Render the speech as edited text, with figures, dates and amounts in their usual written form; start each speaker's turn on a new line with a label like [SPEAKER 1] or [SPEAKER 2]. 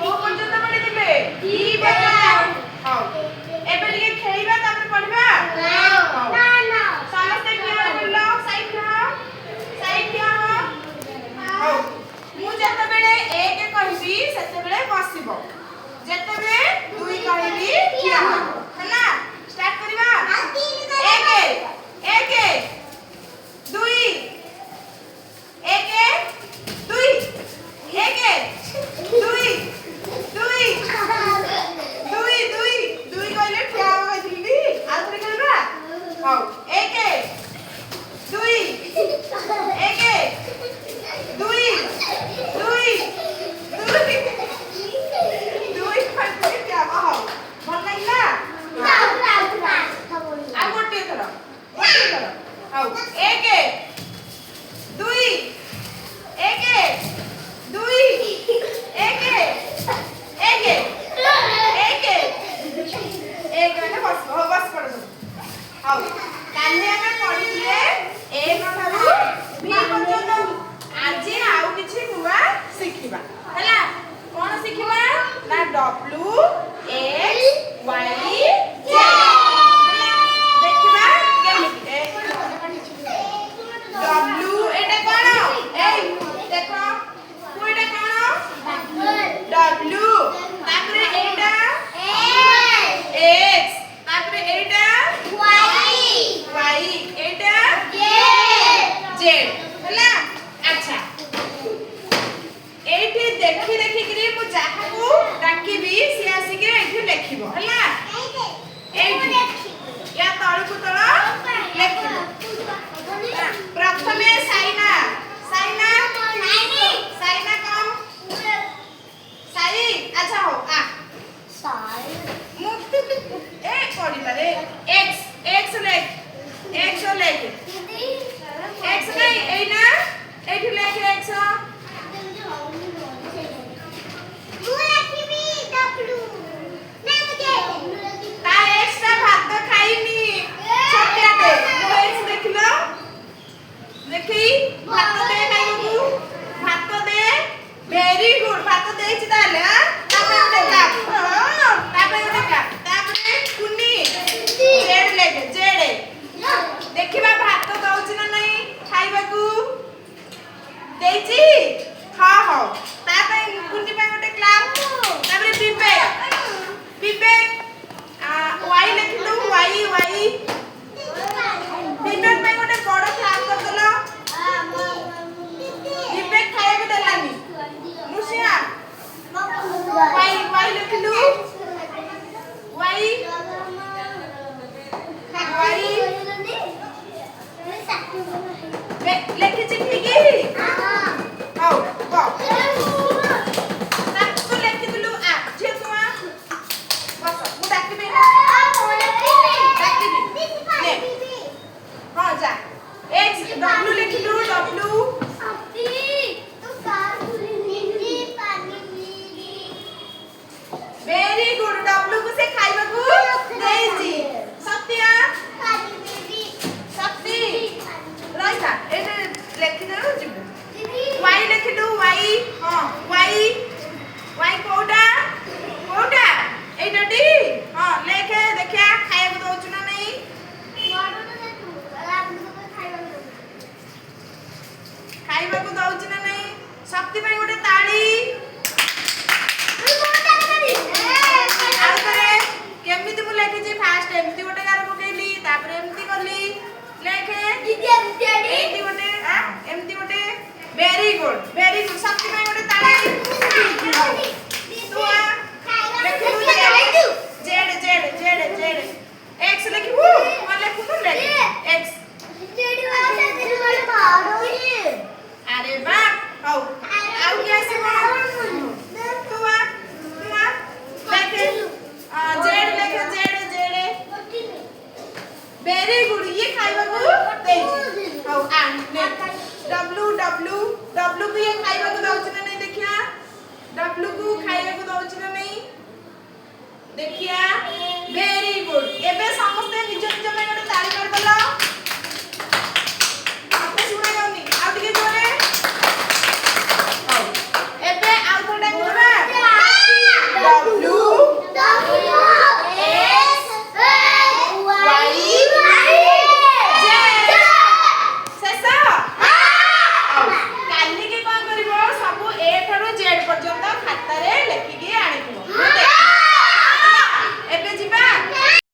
[SPEAKER 1] को पर्यंत पढ़िथिले डी पर्यंत हां एबे लिए खेलिबा तापर पढ़िबा ना ना समस्त क्या बोललो साइड क्या हां मु जते बेले एक कहिबी सेते बेले बसिबो जते बेले दुई कहिबी क्या हला स्टार्ट करिबा एक दुई कहले क्या होगा जल्दी आउट करबा हां एक दुई कहले क्या हां मन लागला आ गोटे थरा हां एक दुई एक मैंने बस पढ़ दो हाउ काले हमें पढ़िले एक ठारू भी पर्यंत आज आउ किछि नुवा सिखिबा हला कोन सिखिबा ना डब्ल्यू एक्स वाई जेड देखिबा केमिति डब्ल्यू एटा कोन ए देखो कोइटा कोन डब्ल्यू तापरे एटा एक्स तापरे एटा वाई एटा जेड हला अच्छा एठी देखि करी मु जाहाकू डाकिबी से आसी के एठी लिखिबो हला एठी या तळकु तळ लिखिबो प्रथमे साइना कम साई अच्छा हो आ मुक्ति ए पड़ी बारे एक्स लेख एक्स नहीं ए ना एठी लेख एक्स मु लिखिबी डब्ल्यू ना मुझे ता एक्स ता भात खाइनी छोटिया पे मु एक्स देखलो देखी भात दे खाइबू भात दे वेरी गुड भात देछि ताले हां तापे उठे तापरे कुनी जेड लेके जेड देखिबा भात दउछि ना नहीं खाइबा को देछि हां हां तापे कुनी पे गोटे क्लास तापरे विवेक वाई लिखिलु वाई विवेक पे गोटे बड़ क्लास कर दलो विवेक खाइबा देलानी मुसिया वाई लिखिलु वाई लेखि ठीक हां हां गो तो लेखि दिलु आ जे तुआ बस मु डाकिबे ले हां जा एक्स डब्ल्यू लिखिलु डब्ल्यू वेरी गुड डब्ल्यू को से खाइबा को देजी सत्या सत्ती राइसा एटे लेखि देलो जिबु वाई लिखिलु वाई हां वाई कोडा एटा डी हां लेखे देखिया खाइबा को दउछु ना नहीं खाइबा को दउछु ना नहीं शक्ति पे गोटे ताली केमिति मु लेखि फास्ट एमती गोटे गार पकेली तापर एमती करली लेखे एमती गोटे वेरी गुड शक्ति में गोटे ताली तू आ लेखि जेड एक्स लिखिबू मन लेखु तो ले एक्स अरे बा हौ आउ के आसीबो तू आ लेखे जेड वेरी गुड ये खाइबा को देछि हौ आ ने डब्ल्यू को ये खाइबा को दउछ ना नहीं देखिया डब्ल्यू को खाइबा को दउछ ना नहीं देखिया वेरी गुड एबे समस्त निज निज में गोटे ताली कर दलो